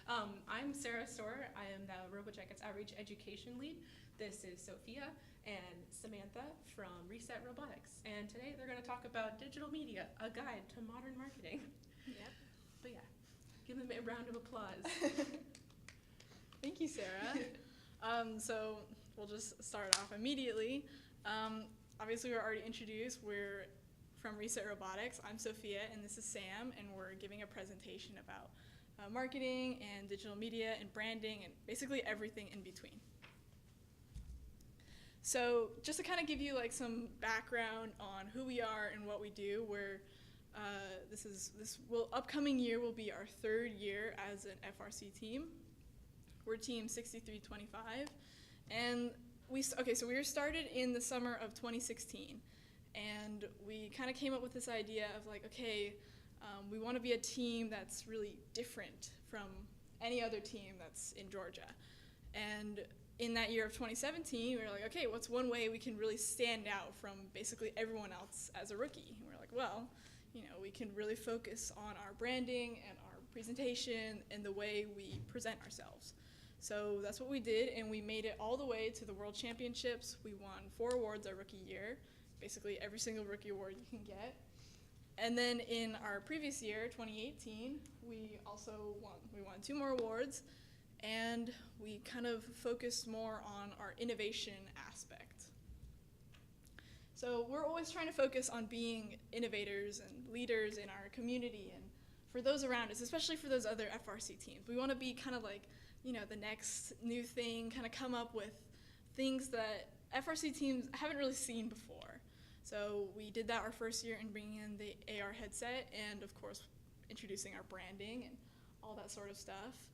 I'm Sarah Storer. I am the RoboJackets Outreach Education Lead. This is Sofia and Samantha from Reset Robotics. And today they're going to talk about digital media, a guide to modern marketing. Yep. But yeah, give them a round of applause. Thank you, Sarah. So we'll just start off immediately. Obviously, we're already introduced. We're from Reset Robotics. I'm Sophia, and this is Sam, and we're giving a presentation about marketing and digital media and branding and basically everything in between. So just to kind of give you like some background on who we are and what we do, upcoming year will be our third year as an FRC team. We're team 6325, and so we were started in the summer of 2016, and we kind of came up with this idea of like, okay, we want to be a team that's really different from any other team that's in Georgia. And in that year of 2017, we were like, okay, what's one way we can really stand out from basically everyone else as a rookie? And we're like, well, we can really focus on our branding and our presentation and the way we present ourselves. So that's what we did, and we made it all the way to the World Championships. We won 4 awards our rookie year, basically every single rookie award you can get. And then in our previous year, 2018, we won 2 more awards, and we kind of focused more on our innovation aspect. So we're always trying to focus on being innovators and leaders in our community and for those around us, especially for those other FRC teams. We want to be kind of like, the next new thing, kind of come up with things that FRC teams haven't really seen before. So we did that our first year in bringing in the AR headset and, of course, introducing our branding and all that sort of stuff.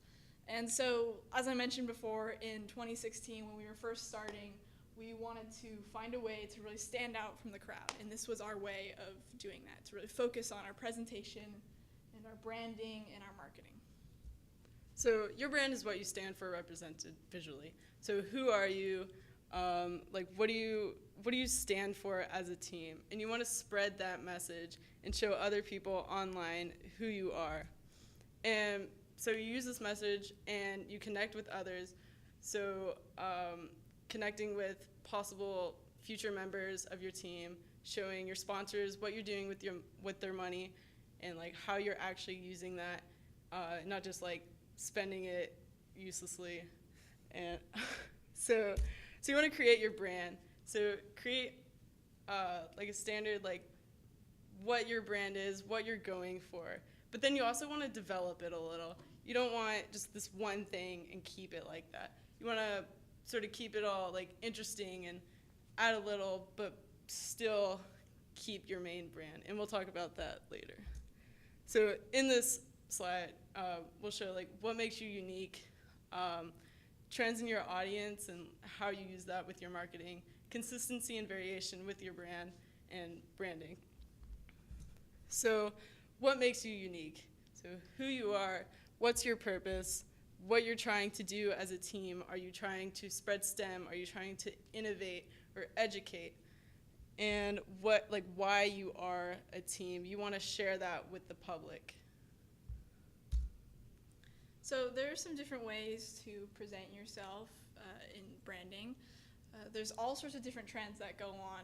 And so, as I mentioned before, in 2016, when we were first starting, we wanted to find a way to really stand out from the crowd. And this was our way of doing that, to really focus on our presentation and our branding and our marketing. So your brand is what you stand for represented visually. So who are you? What do you stand for as a team? And you want to spread that message and show other people online who you are. And so you use this message and you connect with others. So connecting with possible future members of your team, showing your sponsors what you're doing with their money and like how you're actually using that, not just like spending it uselessly. And so you want to create your brand. So create like a standard, like what your brand is, what you're going for. But then you also want to develop it a little. You don't want just this one thing and keep it like that. You want to sort of keep it all like interesting and add a little, but still keep your main brand. And we'll talk about that later. So in this slide, we'll show like what makes you unique, trends in your audience and how you use that with your marketing, consistency and variation with your brand and branding. So what makes you unique? So who you are, what's your purpose, what you're trying to do as a team. Are you trying to spread STEM? Are you trying to innovate or educate? And why you are a team. You want to share that with the public. So there are some different ways to present yourself in branding. There's all sorts of different trends that go on,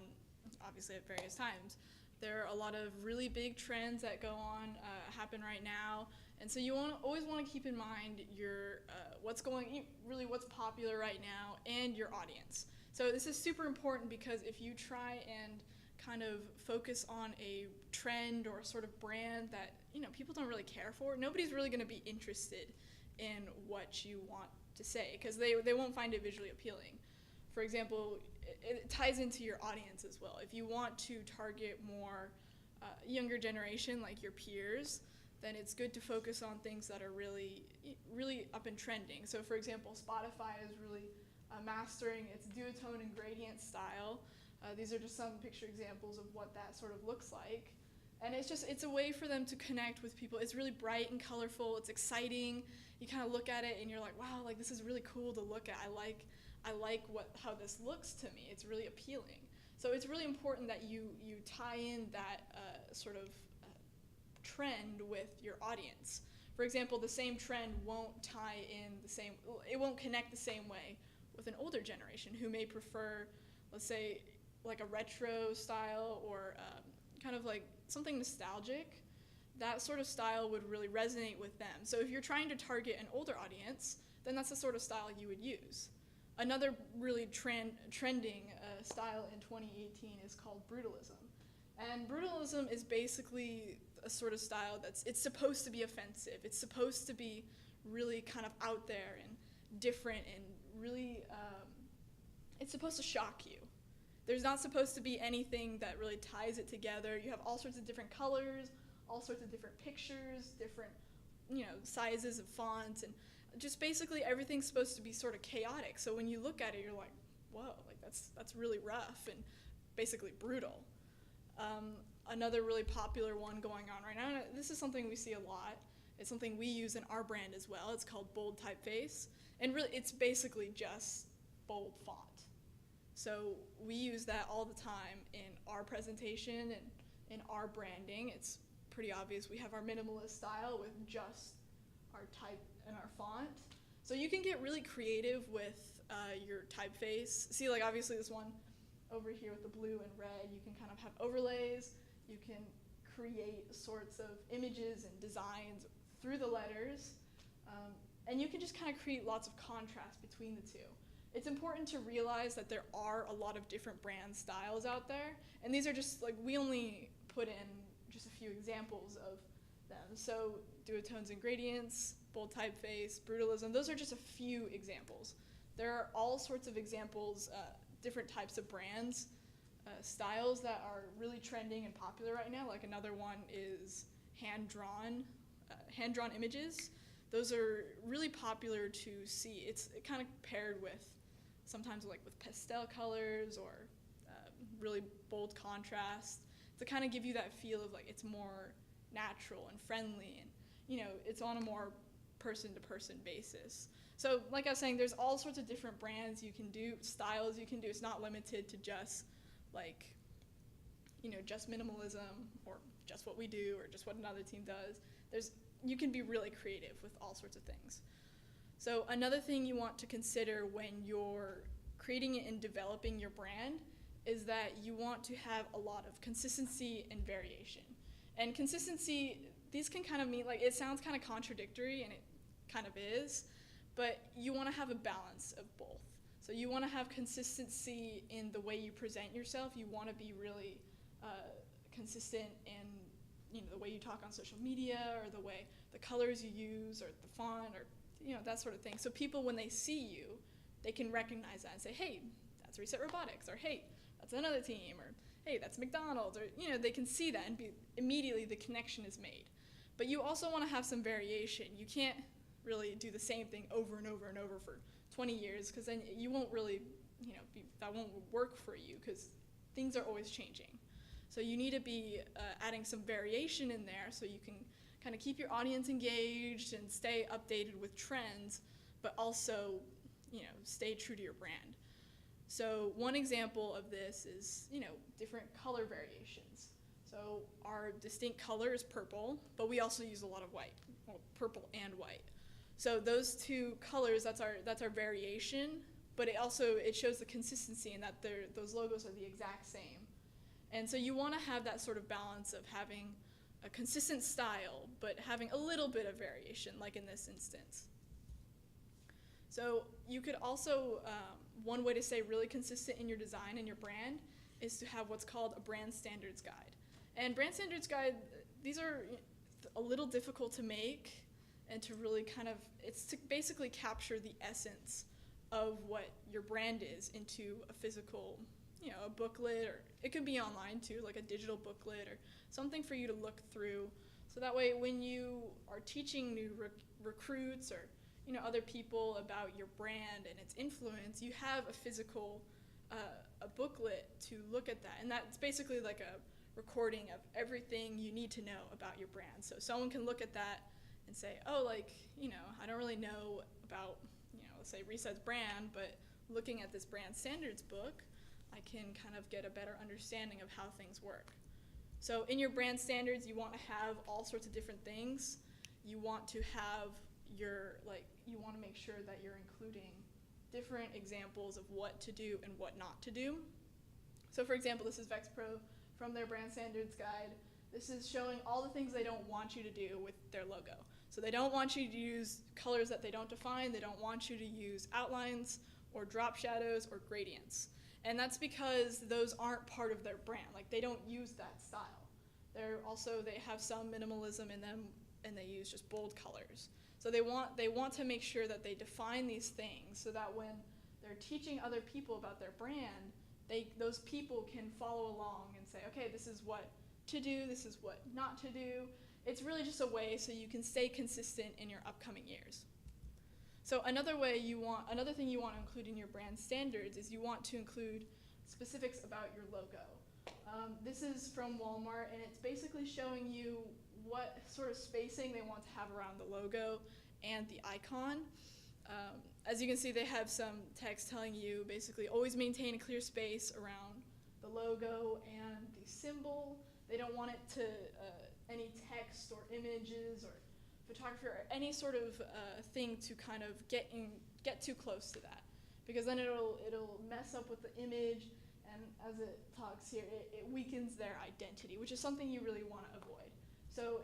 obviously at various times. There are a lot of really big trends that go on, happen right now, and so you always want to keep in mind your what's popular right now and your audience. So this is super important because if you try and kind of focus on a trend or a sort of brand that people don't really care for, nobody's really going to be interested in what you want to say because they won't find it visually appealing. For example, it ties into your audience as well. If you want to target more younger generation like your peers, then it's good to focus on things that are really, really up and trending. So for example, Spotify is really mastering its duotone and gradient style. These are just some picture examples of what that sort of looks like. And it's a way for them to connect with people. It's really bright and colorful. It's exciting. You kind of look at it and you're like, wow, like this is really cool to look at. I like how this looks to me. It's really appealing. So it's really important that you tie in that sort of trend with your audience. For example, the same trend won't it won't connect the same way with an older generation who may prefer, let's say, like a retro style or kind of like something nostalgic. That sort of style would really resonate with them. So if you're trying to target an older audience, then that's the sort of style you would use. Another really trending style in 2018 is called brutalism. And brutalism is basically a sort of style it's supposed to be offensive. It's supposed to be really kind of out there and different and really, it's supposed to shock you. There's not supposed to be anything that really ties it together. You have all sorts of different colors, all sorts of different pictures, different, sizes of fonts, and just basically everything's supposed to be sort of chaotic. So when you look at it, you're like, whoa, like that's really rough and basically brutal. Another really popular one going on right now, and this is something we see a lot. It's something we use in our brand as well. It's called bold typeface, and really it's basically just bold font. So we use that all the time in our presentation and in our branding. It's pretty obvious. We have our minimalist style with just our type and our font. So you can get really creative with your typeface. See, like obviously this one over here with the blue and red, you can kind of have overlays. You can create sorts of images and designs through the letters. And you can just kind of create lots of contrast between the two. It's important to realize that there are a lot of different brand styles out there. And these are just like, we only put in just a few examples of them. So duotones and gradients, bold typeface, brutalism, those are just a few examples. There are all sorts of examples, different types of brands, styles that are really trending and popular right now. Like another one is hand-drawn images. Those are really popular to see. It's kind of paired with, sometimes like with pastel colors or really bold contrast to kind of give you that feel of like it's more natural and friendly and, it's on a more person-to-person basis. So like I was saying, there's all sorts of different brands you can do, styles you can do. It's not limited to just like, just minimalism or just what we do or just what another team does. You can be really creative with all sorts of things. So another thing you want to consider when you're creating and developing your brand is that you want to have a lot of consistency and variation. And consistency, these can kind of mean, like, it sounds kind of contradictory, and it kind of is, but you want to have a balance of both. So you want to have consistency in the way you present yourself. You want to be really consistent in the way you talk on social media or the colors you use or the font or that sort of thing. So people, when they see you, they can recognize that and say, hey, that's Reset Robotics, or hey, that's another team, or hey, that's McDonald's, or they can see that and immediately the connection is made. But you also want to have some variation. You can't really do the same thing over and over and over for 20 years because then you won't really, that won't work for you because things are always changing. So you need to be adding some variation in there so you can kind of keep your audience engaged and stay updated with trends, but also, stay true to your brand. So one example of this is, different color variations. So our distinct color is purple, but we also use a lot of white, well, purple and white. So those two colors, that's our variation, but it shows the consistency in that those logos are the exact same. And so you want to have that sort of balance of having a consistent style, but having a little bit of variation, like in this instance. So you could also, one way to stay really consistent in your design and your brand is to have what's called a brand standards guide. And brand standards guide, these are a little difficult to make and to really it's to basically capture the essence of what your brand is into a physical, a booklet, or it could be online too, like a digital booklet or something for you to look through. So that way when you are teaching new recruits or other people about your brand and its influence, you have a physical a booklet to look at that. And that's basically like a recording of everything you need to know about your brand. So someone can look at that and say, oh, I don't really know about, let's say Reset's brand, but looking at this brand standards book, I can kind of get a better understanding of how things work. So in your brand standards, you want to have all sorts of different things. you want to have you want to make sure that you're including different examples of what to do and what not to do. So for example, this is VexPro from their brand standards guide. This is showing all the things they don't want you to do with their logo. So they don't want you to use colors that they don't define. They don't want you to use outlines or drop shadows or gradients. And that's because those aren't part of their brand. Like, they don't use that style. They have some minimalism in them, and they use just bold colors. So they want to make sure that they define these things so that when they're teaching other people about their brand, those people can follow along and say, okay, this is what to do, this is what not to do. It's really just a way so you can stay consistent in your upcoming years. So another thing you want to include in your brand standards is you want to include specifics about your logo. This is from Walmart, and it's basically showing you what sort of spacing they want to have around the logo and the icon. As you can see, they have some text telling you basically always maintain a clear space around the logo and the symbol. They don't want it to any text or images or photography or any sort of thing to kind of get too close to that, because then it'll mess up with the image, and as it talks here, it weakens their identity, which is something you really want to avoid. So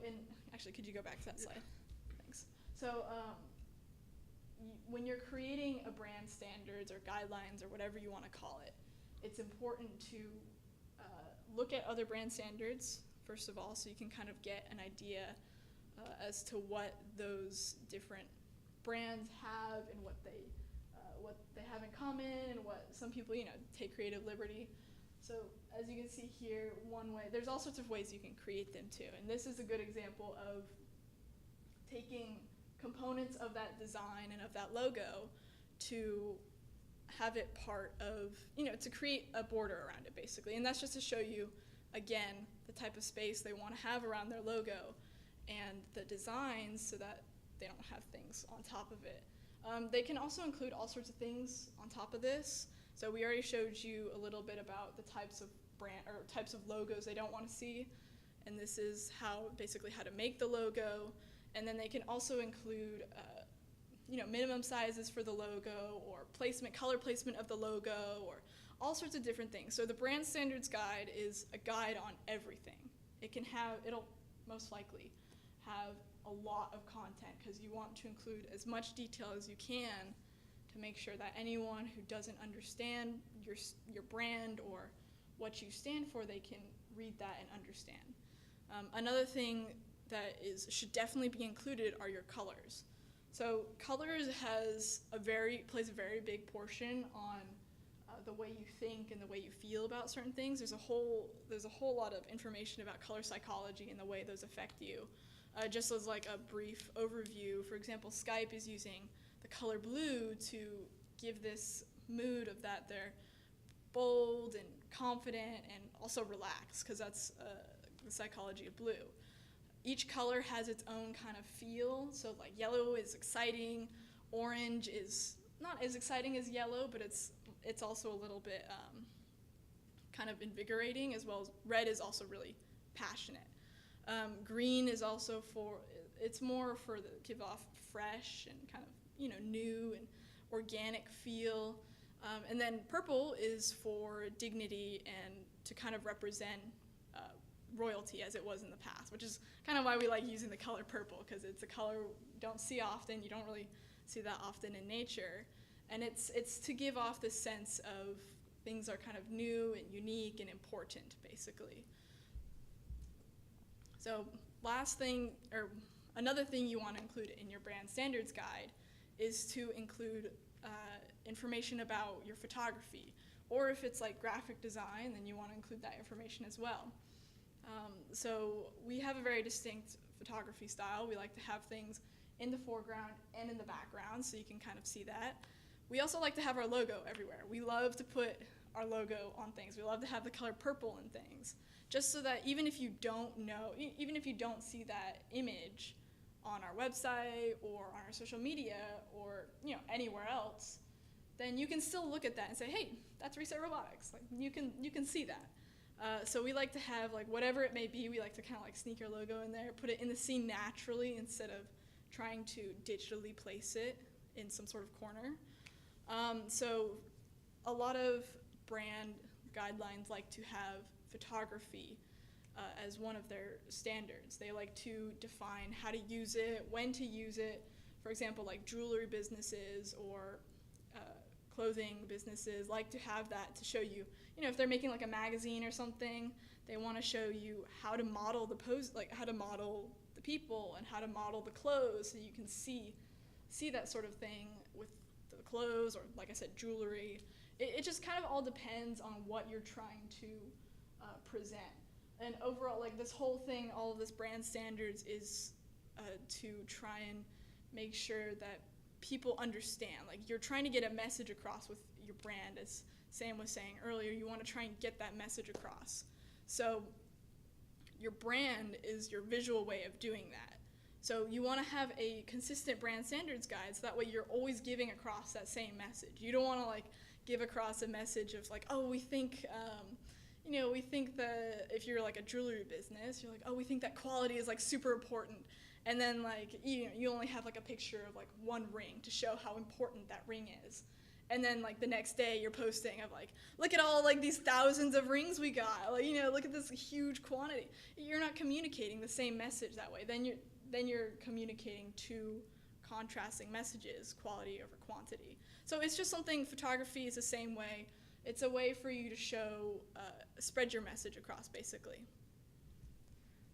actually, could you go back to that slide? Thanks. So when you're creating a brand standards or guidelines or whatever you want to call it, it's important to look at other brand standards, first of all, so you can kind of get an idea as to what those different brands have and what they have in common, and what some people, take creative liberty. So as you can see here, there's all sorts of ways you can create them too. And this is a good example of taking components of that design and of that logo to have it part of, to create a border around it basically. And that's just to show you, again, the type of space they want to have around their logo and the designs so that they don't have things on top of it. They can also include all sorts of things on top of this. So we already showed you a little bit about the types of types of logos they don't want to see, and this is how to make the logo. And then they can also include minimum sizes for the logo, or color placement of the logo, or all sorts of different things. So the brand standards guide is a guide on everything. It'll most likely have a lot of content, because you want to include as much detail as you can to make sure that anyone who doesn't understand your brand or what you stand for, they can read that and understand. Another thing that should definitely be included are your colors. So colors plays a very big portion on the way you think and the way you feel about certain things. There's a whole lot of information about color psychology and the way those affect you. Just as like a brief overview, for example, Skype is using the color blue to give this mood of that they're bold and confident and also relaxed, because that's the psychology of blue. Each color has its own kind of feel. So like yellow is exciting, orange is not as exciting as yellow, but it's also a little bit kind of invigorating, as well as red is also really passionate. Green is also it's more for give off fresh and kind of, new and organic feel. And then purple is for dignity and to kind of represent royalty, as it was in the past, which is kind of why we like using the color purple, because it's a color you don't see often. You don't really see that often in nature. And it's to give off this sense of things are kind of new and unique and important, basically. So another thing you want to include in your brand standards guide is to include information about your photography, or if it's like graphic design, then you want to include that information as well. So we have a very distinct photography style. We like to have things in the foreground and in the background, so you can kind of see that. We also like to have our logo everywhere. We love to put our logo on things. We love to have the color purple in things, just so that even if you don't see that image on our website or on our social media or anywhere else, then you can still look at that and say, hey, that's Reset Robotics. Like you can see that. So we like to have, like, whatever it may be, we like to kind of like sneak our logo in there, put it in the scene naturally instead of trying to digitally place it in some sort of corner. So a lot of brand guidelines like to have photography as one of their standards. They like to define how to use it, when to use it. For example, like jewelry businesses or clothing businesses like to have that to show you, if they're making like a magazine or something, they want to show you how to model the pose, like how to model the people and how to model the clothes, so you can see that sort of thing with the clothes, or like I said, jewelry. It just kind of all depends on what you're trying to present. And overall, like this whole thing, all of this brand standards is to try and make sure that people understand. Like, you're trying to get a message across with your brand, as Sam was saying earlier. You want to try and get that message across. So your brand is your visual way of doing that. So you want to have a consistent brand standards guide, so that way you're always giving across that same message. You don't want to like give across a message of like, oh, we think we think that if you're like a jewelry business, you're like, oh, we think that quality is like super important. And then like, you only have like a picture of like one ring to show how important that ring is. And then like the next day you're posting of like, look at all like these thousands of rings we got. Like, look at this huge quantity. You're not communicating the same message that way. Then you're communicating two contrasting messages, quality over quantity. So it's just something, photography is the same way. It's a way for you to show, spread your message across, basically.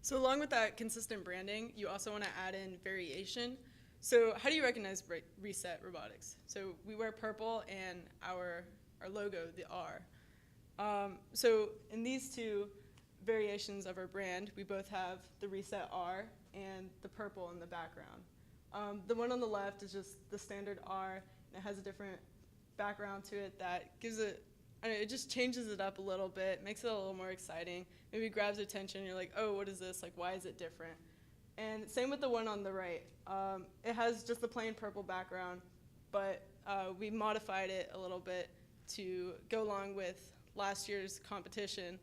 So along with that consistent branding, you also want to add in variation. So how do you recognize Reset Robotics? So we wear purple, and our logo, the R. So in these two variations of our brand, we both have the Reset R and the purple in the background. The one on the left is just the standard R, and it has a different background to it that gives it, it just changes it up a little bit, makes it a little more exciting, maybe grabs attention. You're like, oh, what is this? Like, why is it different? And same with the one on the right. It has just the plain purple background, but we modified it a little bit to go along with last year's competition,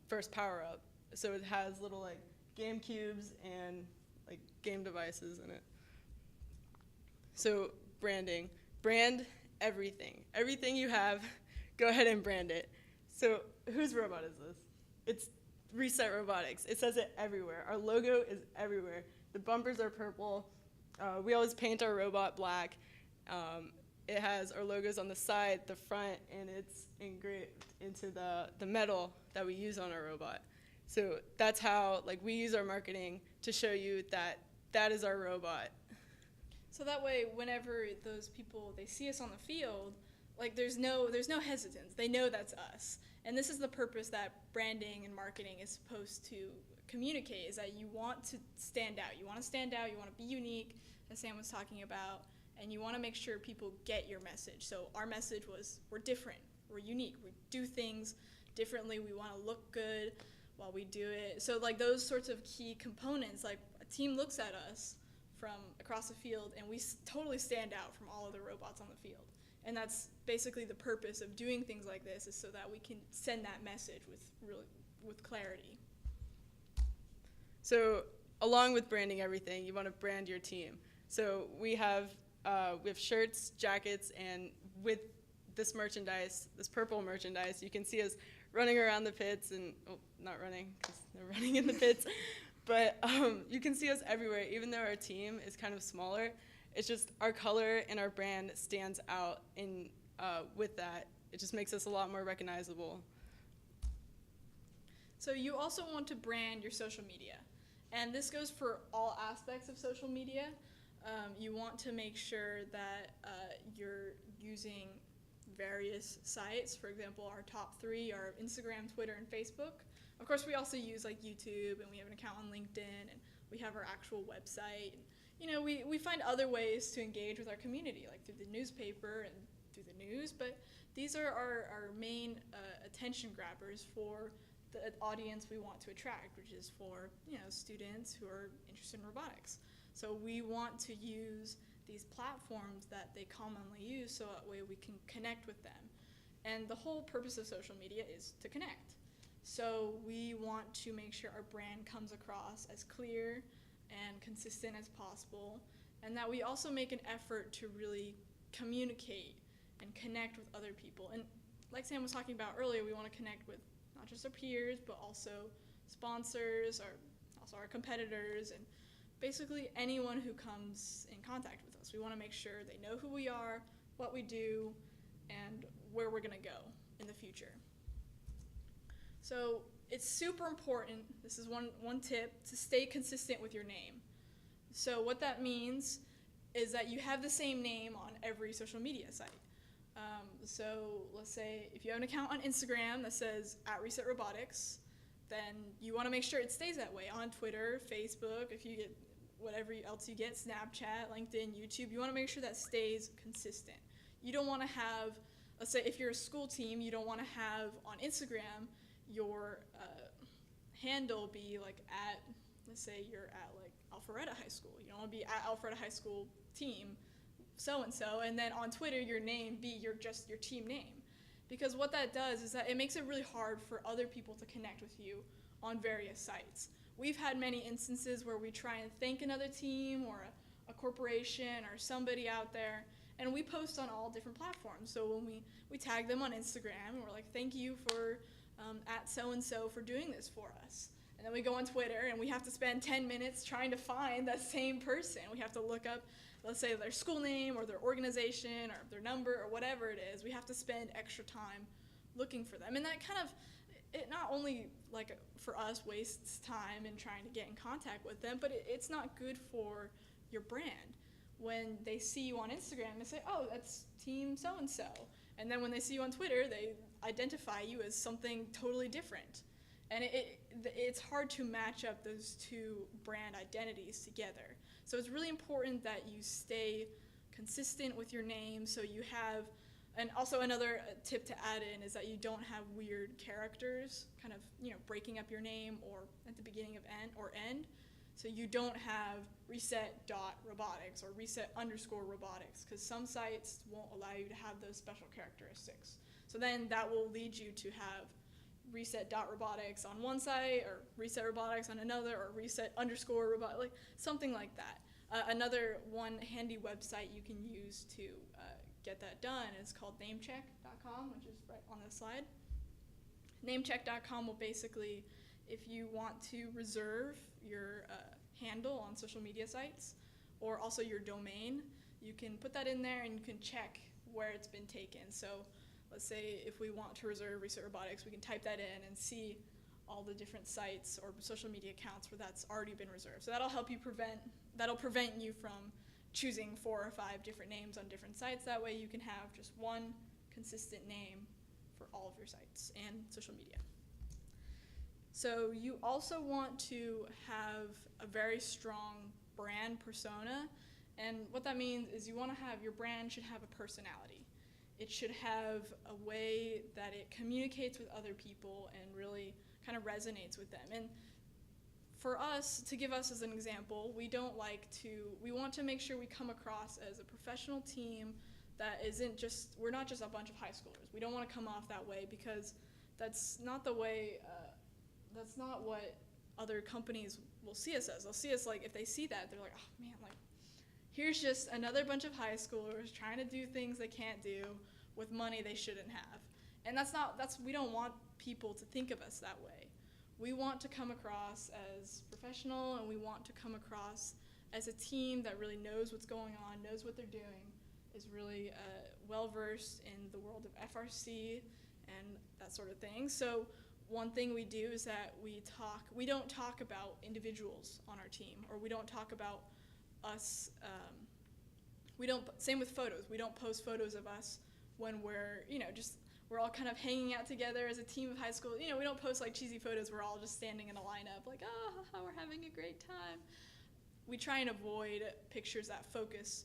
First Power Up. So it has little like game cubes and like game devices in it. So branding, brand everything. Everything you have, go ahead and brand it. So whose robot is this? It's Reset Robotics. It says it everywhere. Our logo is everywhere. The bumpers are purple. We always paint our robot black. It has our logos on the side, the front, and it's engraved into the metal that we use on our robot. So that's how we use our marketing to show you that that is our robot. So that way, whenever those people, they see us on the field, there's no hesitance. They know that's us. And this is the purpose that branding and marketing is supposed to communicate, is that you want to stand out. You want to stand out. You want to be unique, as Sam was talking about, and you want to make sure people get your message. So our message was, we're different. We're unique. We do things differently. We want to look good while we do it. So those sorts of key components, a team looks at us from across the field, and we totally stand out from all of the robots on the field. And that's basically the purpose of doing things like this, is so that we can send that message with clarity. So along with branding everything, you want to brand your team. So we have shirts, jackets, and with this merchandise, this purple merchandise, you can see us running around the pits, and not running because they're running in the pits, but you can see us everywhere. Even though our team is kind of smaller, it's just our color and our brand stands out, and with that, it just makes us a lot more recognizable. So you also want to brand your social media, and this goes for all aspects of social media. You want to make sure that you're using various sites. For example, our top 3 are Instagram, Twitter, and Facebook. Of course, we also use YouTube, and we have an account on LinkedIn, and we have our actual website. We find other ways to engage with our community, like through the newspaper and through the news, but these are our main attention grabbers for the audience we want to attract, which is for students who are interested in robotics. So we want to use these platforms that they commonly use, so that way we can connect with them. And the whole purpose of social media is to connect. So we want to make sure our brand comes across as clear and consistent as possible, and that we also make an effort to really communicate and connect with other people. And like Sam was talking about earlier, we want to connect with not just our peers, but also sponsors, also our competitors, and basically anyone who comes in contact with us. We want to make sure they know who we are, what we do, and where we're going to go in the future. So it's super important, this is one tip, to stay consistent with your name. So what that means is that you have the same name on every social media site. So let's say if you have an account on Instagram that says @Reset Robotics, then you want to make sure it stays that way on Twitter, Facebook, if you get whatever else you get, Snapchat, LinkedIn, YouTube, you want to make sure that stays consistent. You don't want to have, let's say if you're a school team, you don't want to have on Instagram your handle be like let's say you're at like Alpharetta High School. You don't want to be at Alpharetta High School team so-and-so, and then on Twitter your name be your team name. Because what that does is that it makes it really hard for other people to connect with you on various sites. We've had many instances where we try and thank another team or a corporation or somebody out there, and we post on all different platforms. So when we tag them on Instagram, and we're like, thank you for at so-and-so for doing this for us. And then we go on Twitter, and we have to spend 10 minutes trying to find that same person. We have to look up, let's say, their school name or their organization or their number or whatever it is. We have to spend extra time looking for them. And that kind of, it not only, like, for us, wastes time in trying to get in contact with them, but it's not good for your brand. When they see you on Instagram, they say, oh, that's team so-and-so. And then when they see you on Twitter, they identify you as something totally different. And it's hard to match up those two brand identities together. So it's really important that you stay consistent with your name, so you have, and also another tip to add in is that you don't have weird characters kind of, breaking up your name or at the beginning of end. So you don't have reset.robotics or reset_robotics, because some sites won't allow you to have those special characteristics. So then that will lead you to have reset.robotics on one site, or reset robotics on another, or reset_robotics, like something like that. Another one handy website you can use to get that done is called namecheck.com, which is right on this slide. Namecheck.com will basically, if you want to reserve your handle on social media sites, or also your domain, you can put that in there and you can check where it's been taken. So let's say if we want to reserve Reset Robotics, we can type that in and see all the different sites or social media accounts where that's already been reserved. So that'll help you prevent you from choosing 4 or 5 different names on different sites. That way you can have just one consistent name for all of your sites and social media. So you also want to have a very strong brand persona, and what that means is you want to have, your brand should have a personality. It should have a way that it communicates with other people and really kind of resonates with them. And for us, to give us as an example, we want to make sure we come across as a professional team that we're not just a bunch of high schoolers. We don't want to come off that way, because that's not the way, that's not what other companies will see us as. They'll see us like, if they see that, they're like, oh man, like, here's just another bunch of high schoolers trying to do things they can't do with money they shouldn't have. And we don't want people to think of us that way. We want to come across as professional, and we want to come across as a team that really knows what's going on, knows what they're doing, is really well-versed in the world of FRC and that sort of thing. So one thing we do is that we don't talk about individuals on our team, or we don't talk about us, same with photos. We don't post photos of us when we're all kind of hanging out together as a team of high school. We don't post like cheesy photos. We're all just standing in a lineup like, oh, we're having a great time. We try and avoid pictures that focus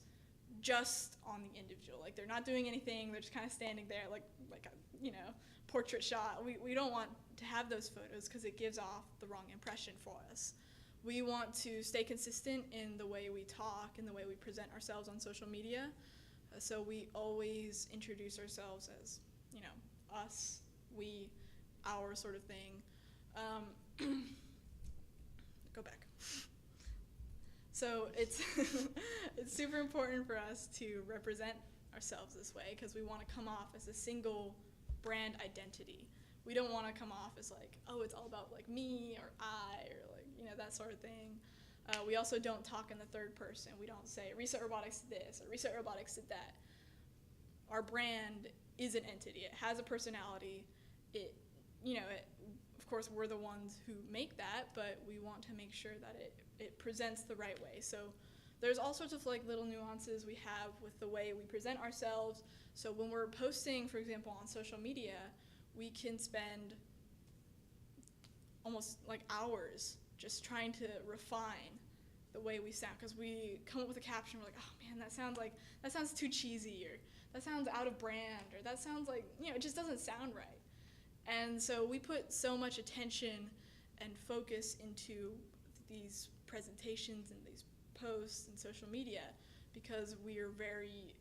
just on the individual. Like, they're not doing anything. They're just kind of standing there like a, portrait shot. We don't want to have those photos, because it gives off the wrong impression for us. We want to stay consistent in the way we talk and the way we present ourselves on social media. So we always introduce ourselves as, us, we, our sort of thing. Go back. So it's it's super important for us to represent ourselves this way because we want to come off as a single brand identity. We don't want to come off as like, oh, it's all about like me or I or like, that sort of thing. We also don't talk in the third person. We don't say Reset Robotics did this or Reset Robotics did that. Our brand is an entity. It has a personality. Of course, we're the ones who make that, but we want to make sure that it presents the right way. So there's all sorts of like little nuances we have with the way we present ourselves. So when we're posting, for example, on social media, we can spend almost like hours just trying to refine the way we sound, because we come up with a caption, we're like, oh man, that sounds too cheesy, or that sounds out of brand, or that sounds like, it just doesn't sound right. And so we put so much attention and focus into these presentations and these posts and social media because we're very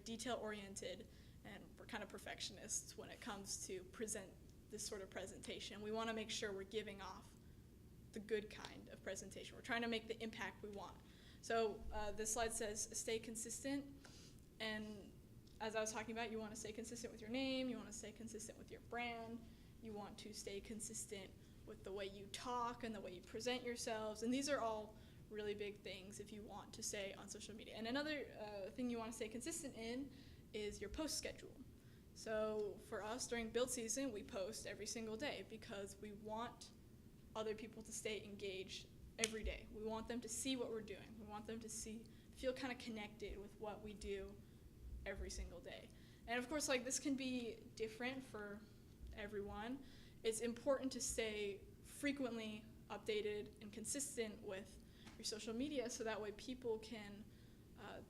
detail oriented, and we're kind of perfectionists when it comes to present this sort of presentation. We want to make sure we're giving off the good kind of presentation. We're trying to make the impact we want. So this slide says stay consistent, and as I was talking about, you want to stay consistent with your name, you want to stay consistent with your brand, you want to stay consistent with the way you talk and the way you present yourselves, and these are all really big things if you want to stay on social media. And another thing you want to stay consistent in is your post schedule. So for us, during build season, we post every single day because we want other people to stay engaged every day. We want them to see what we're doing. We want them to feel kind of connected with what we do every single day. And of course, like, this can be different for everyone. It's important to stay frequently updated and consistent with your social media so that way people can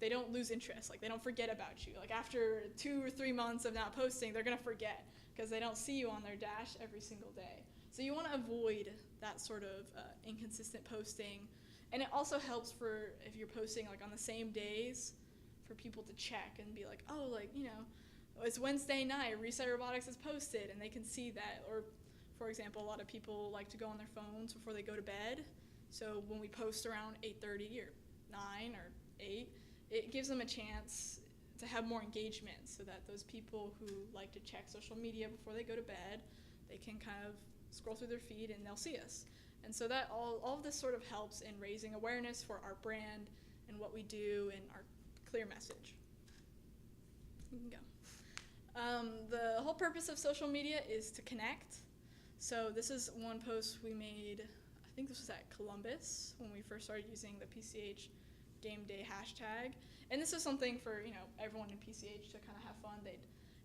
they don't lose interest, like they don't forget about you. Like after 2 or 3 months of not posting, they're gonna forget because they don't see you on their dash every single day. So you want to avoid that sort of inconsistent posting. And it also helps for if you're posting like on the same days for people to check and be like, oh, like, it's Wednesday night, Reset Robotics is posted, and they can see that. Or for example, a lot of people like to go on their phones before they go to bed. So when we post around 8:30 or 9 or 8, it gives them a chance to have more engagement so that those people who like to check social media before they go to bed, they can kind of scroll through their feed and they'll see us. And so that all of this sort of helps in raising awareness for our brand and what we do and our clear message. You can go. The whole purpose of social media is to connect. So this is one post we made, I think this was at Columbus when we first started using the PCH Game Day hashtag. And this is something for everyone in PCH to kind of have fun.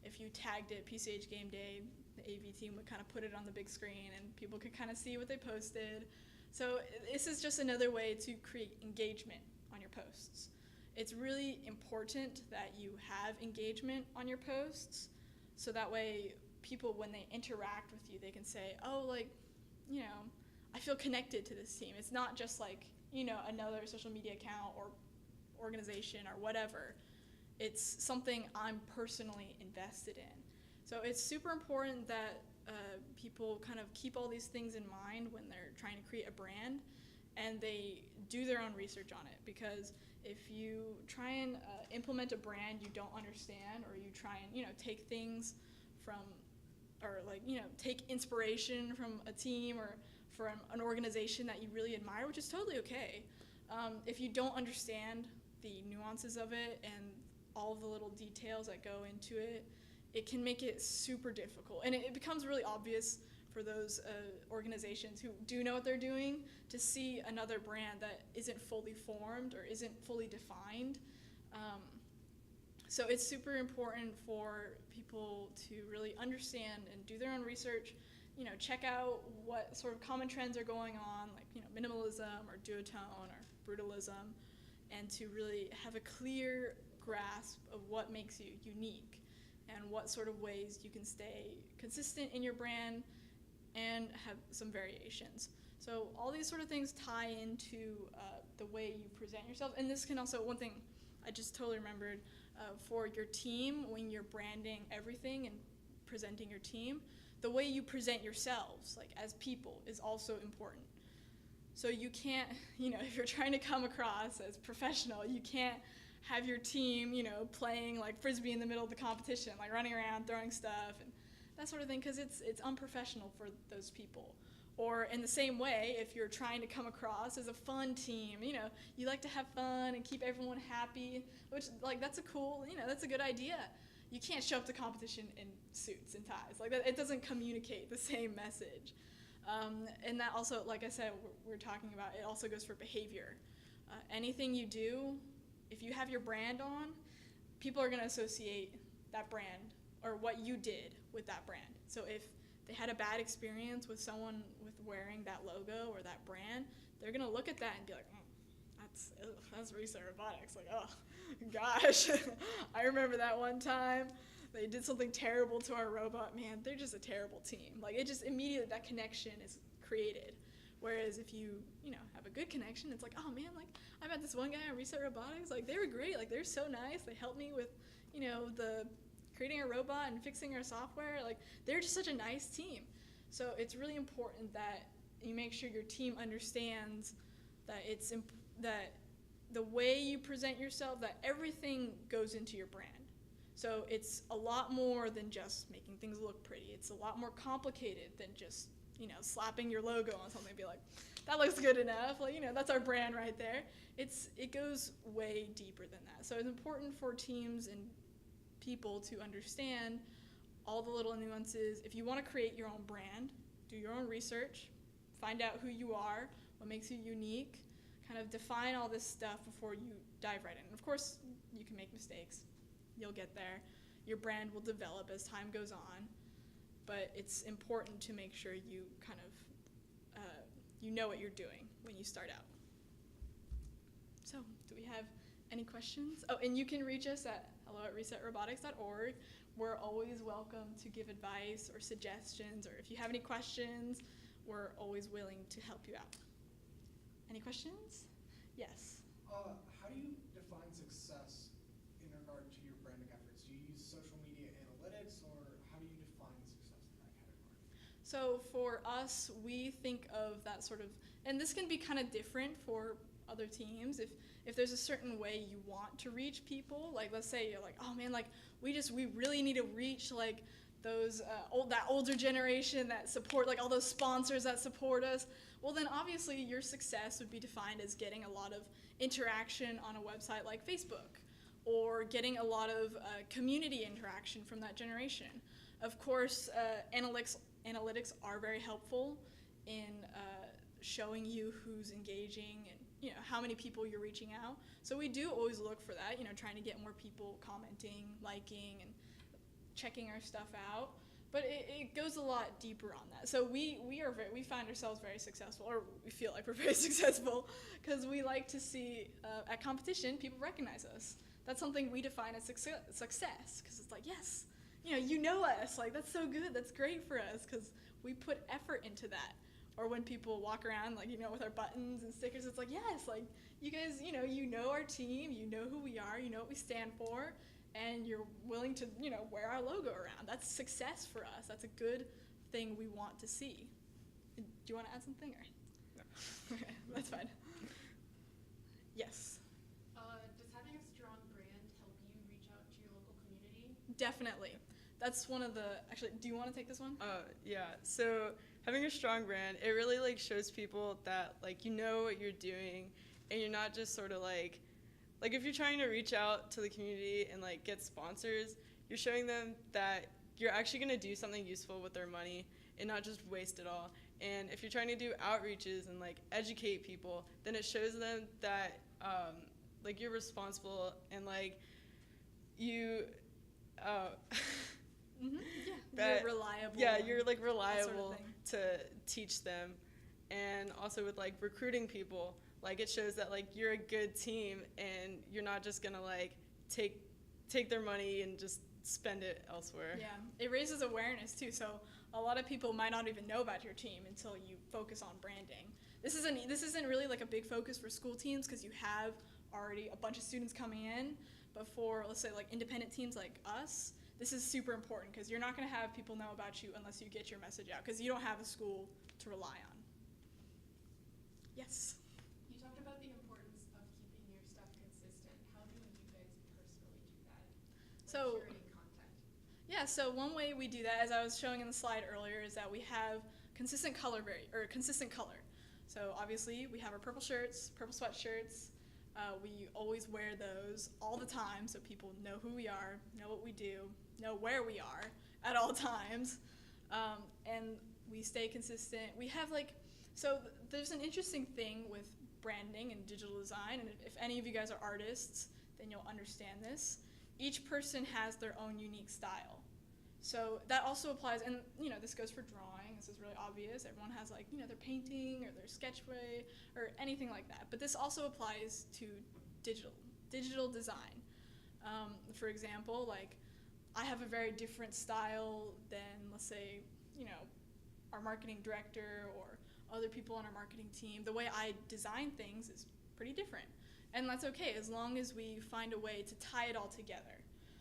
If you tagged it PCH Game Day, the AV team would kind of put it on the big screen and people could kind of see what they posted. So this is just another way to create engagement on your posts. It's really important that you have engagement on your posts so that way people, when they interact with you, they can say, oh, like, I feel connected to this team. It's not just like, another social media account or organization or whatever. It's something I'm personally invested in. So it's super important that people kind of keep all these things in mind when they're trying to create a brand, and they do their own research on it. Because if you try and implement a brand you don't understand, or you try and take things from, or like take inspiration from a team or from an organization that you really admire, which is totally okay. If you don't understand the nuances of it and all of the little details that go into it, it can make it super difficult. And it becomes really obvious for those organizations who do know what they're doing to see another brand that isn't fully formed or isn't fully defined. So it's super important for people to really understand and do their own research, check out what sort of common trends are going on, like, minimalism or duotone or brutalism, and to really have a clear grasp of what makes you unique and what sort of ways you can stay consistent in your brand and have some variations. So all these sort of things tie into the way you present yourself. And this can also, one thing I just totally remembered, for your team, when you're branding everything and presenting your team, the way you present yourselves, like as people, is also important. So you can't, if you're trying to come across as professional, you can't have your team, playing like frisbee in the middle of the competition, like running around, throwing stuff, and that sort of thing, because it's unprofessional for those people. Or in the same way, if you're trying to come across as a fun team, you like to have fun and keep everyone happy, which, like, that's that's a good idea. You can't show up to competition in suits and ties. Like, it doesn't communicate the same message. And that also, like I said, we're talking about, it also goes for behavior. Anything you do, if you have your brand on, people are going to associate that brand or what you did with that brand. So if they had a bad experience with someone with wearing that logo or that brand, they're going to look at that and be like, that's Reset Robotics. Like, oh, gosh. I remember that one time they did something terrible to our robot. Man, they're just a terrible team. Like, it just immediately, that connection is created. Whereas if you, have a good connection, it's like, oh, man, like, I met this one guy on Reset Robotics. Like, they were great. Like, they're so nice. They helped me with, the creating a robot and fixing our software. Like, they're just such a nice team. So it's really important that you make sure your team understands that that the way you present yourself, that everything goes into your brand. So it's a lot more than just making things look pretty. It's a lot more complicated than just, slapping your logo on something and be like, that looks good enough. Like, that's our brand right there. It goes way deeper than that. So it's important for teams and people to understand all the little nuances. If you want to create your own brand, do your own research, find out who you are, what makes you unique, kind of define all this stuff before you dive right in. Of course, you can make mistakes. You'll get there. Your brand will develop as time goes on, but it's important to make sure you kind of, you know what you're doing when you start out. So, do we have any questions? Oh, and you can reach us at hello@resetrobotics.org. We're always welcome to give advice or suggestions, or if you have any questions, we're always willing to help you out. Any questions? Yes. How do you define success in regard to your branding efforts? Do you use social media analytics, or how do you define success in that category? So for us, we think of that sort of, and this can be kind of different for other teams. If there's a certain way you want to reach people, like let's say you're like, oh man, like we really need to reach like those that older generation that support, like all those sponsors that support us. Well, then obviously your success would be defined as getting a lot of interaction on a website like Facebook, or getting a lot of community interaction from that generation. Of course, analytics are very helpful in showing you who's engaging and how many people you're reaching out. So we do always look for that, trying to get more people commenting, liking, and checking our stuff out. But it goes a lot deeper on that. So we find ourselves very successful, or we feel like we're very successful, because we like to see at competition people recognize us. That's something we define as success, because it's like, yes, you know us, like that's so good, that's great for us, because we put effort into that. Or when people walk around, like, with our buttons and stickers, it's like, yes, like, you guys, you know our team, you know who we are, you know what we stand for, and you're willing to, wear our logo around. That's success for us. That's a good thing we want to see. Do you want to add something? Or? No. Okay, that's fine. Yes? Does having a strong brand help you reach out to your local community? Definitely. That's one of the, actually, do you want to take this one? Yeah. So having a strong brand, it really like shows people that like you know what you're doing, and you're not just sort of like if you're trying to reach out to the community and like get sponsors, you're showing them that you're actually going to do something useful with their money and not just waste it all. And if you're trying to do outreaches and like educate people, then it shows them that like you're responsible and like you you're reliable. Yeah, you're like reliable sort of to teach them. And also with like recruiting people, like it shows that like you're a good team and you're not just gonna like take their money and just spend it elsewhere. Yeah, it raises awareness too. So a lot of people might not even know about your team until you focus on branding. This isn't really like a big focus for school teams because you have already a bunch of students coming in. But for, let's say, like independent teams like us, this is super important because you're not going to have people know about you unless you get your message out because you don't have a school to rely on. Yes? You talked about the importance of keeping your stuff consistent. How do you guys personally do that? So- Curating content. Yeah, so one way we do that, as I was showing in the slide earlier, is that we have consistent color. So obviously we have our purple shirts, purple sweatshirts. We always wear those all the time so people know who we are, know what we do, know where we are at all times. And we stay consistent. We have there's an interesting thing with branding and digital design, and if any of you guys are artists, then you'll understand this. Each person has their own unique style. So that also applies, and this goes for drawing. This is really obvious. Everyone has their painting or their sketch way or anything like that. But this also applies to digital design. For example, I have a very different style than, let's say, our marketing director or other people on our marketing team. The way I design things is pretty different. And that's okay as long as we find a way to tie it all together.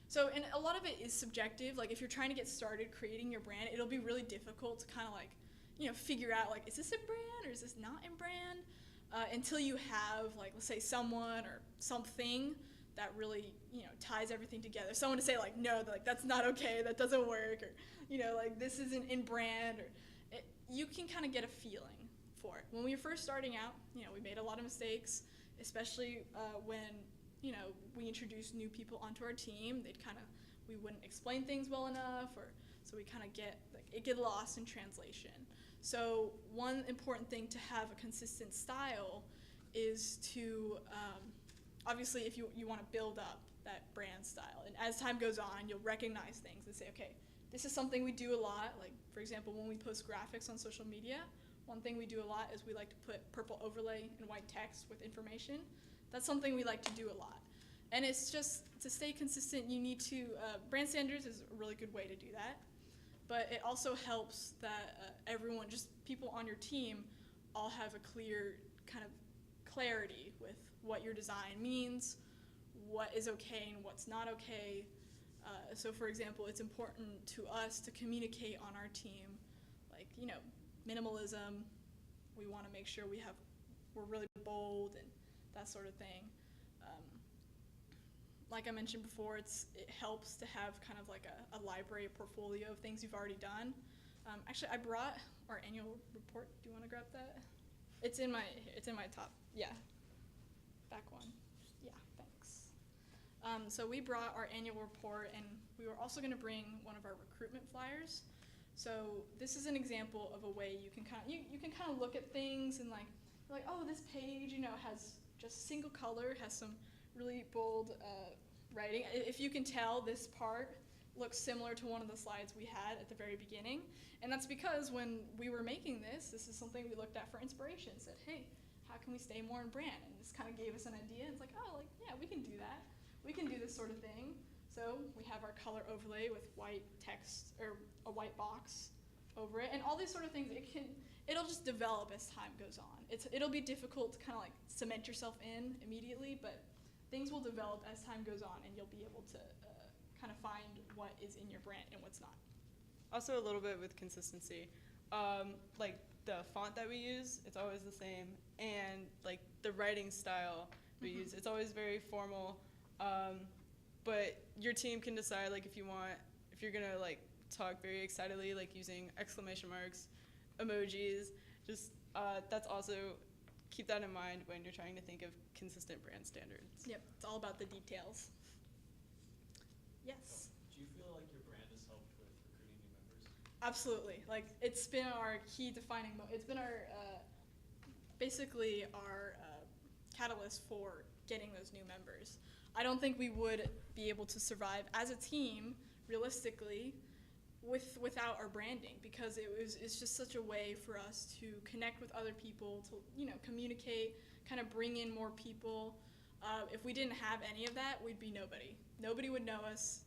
So, and a lot of it is subjective. If you're trying to get started creating your brand, it'll be really difficult to kind of figure out is this in brand or is this not in brand until you have let's say someone or something that really ties everything together. Someone to say no, that's not okay, that doesn't work, or this isn't in brand, or you can kind of get a feeling for it. When we were first starting out, we made a lot of mistakes, especially when we introduced new people onto our team. We wouldn't explain things well enough, so we kind of get lost in translation. So one important thing to have a consistent style is to, obviously if you want to build up that brand style, and as time goes on, you'll recognize things and say, okay, this is something we do a lot. For example, when we post graphics on social media, one thing we do a lot is we like to put purple overlay and white text with information. That's something we like to do a lot. And it's just, to stay consistent, you need to, brand standards is a really good way to do that. But it also helps that everyone, just people on your team, all have a clear kind of clarity with what your design means, what is okay and what's not okay. So for example, it's important to us to communicate on our team, minimalism. We want to make sure we're really bold and that sort of thing. Like I mentioned before, it helps to have kind of a library, a portfolio of things you've already done. Actually, I brought our annual report. Do you want to grab that? It's in my top. Yeah, back one. Yeah, thanks. So we brought our annual report, and we were also going to bring one of our recruitment flyers. So this is an example of a way you can kind of look at things and oh, this page has just single color, has some really bold writing. If you can tell, this part looks similar to one of the slides we had at the very beginning, and that's because when we were making this is something we looked at for inspiration. Said, hey, how can we stay more in brand? And this kind of gave us an idea. It's yeah, we can do that. We can do this sort of thing. So we have our color overlay with white text or a white box over it, and all these sort of things. It'll just develop as time goes on. It'll be difficult to kind of cement yourself in immediately, but things will develop as time goes on, and you'll be able to kind of find what is in your brand and what's not. Also a little bit with consistency. The font that we use, it's always the same, and the writing style we use, it's always very formal. But your team can decide if you're gonna talk very excitedly, using exclamation marks, emojis. Just that's also, keep that in mind when you're trying to think of consistent brand standards. Yep, it's all about the details. Yes. Do you feel like your brand has helped with recruiting new members? Absolutely. It's been our key defining it's been our basically our catalyst for getting those new members. I don't think we would be able to survive as a team realistically without our branding, because it's just such a way for us to connect with other people, to communicate, kind of bring in more people. If we didn't have any of that, we'd be nobody. Nobody would know us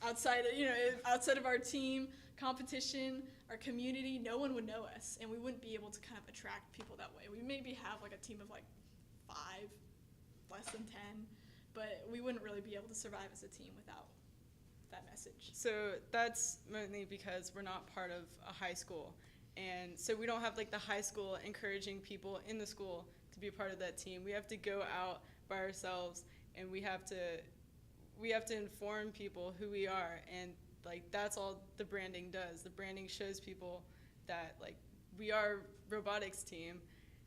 outside of our team, competition, our community. No one would know us, and we wouldn't be able to kind of attract people that way. We maybe have a team of 5, less than 10, but we wouldn't really be able to survive as a team without that message? So that's mainly because we're not part of a high school. And so we don't have like the high school encouraging people in the school to be a part of that team. We have to go out by ourselves, and we have to inform people who we are, and like that's all the branding does. The branding shows people that like we are robotics team,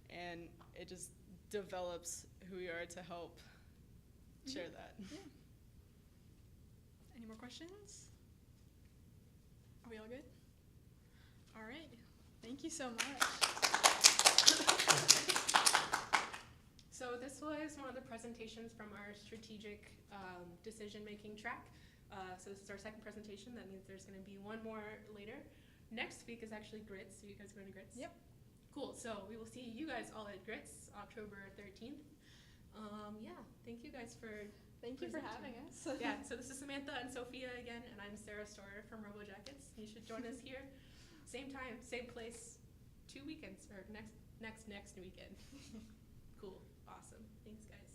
and it just develops who we are to help share that. Yeah. Any more questions? Are we all good? All right. Thank you so much. So this was one of the presentations from our strategic decision-making track. So this is our second presentation. That means there's going to be one more later. Next week is actually Grits. Are you guys going to Grits? Yep. Cool. So we will see you guys all at Grits, October 13th. Yeah, thank you guys for Thank you for presenting. having us. Yeah, so this is Samantha and Sophia again, and I'm Sarah Storer from RoboJackets. You should join us here, same time, same place, 2 weekends, or next weekend. Cool, awesome. Thanks, guys.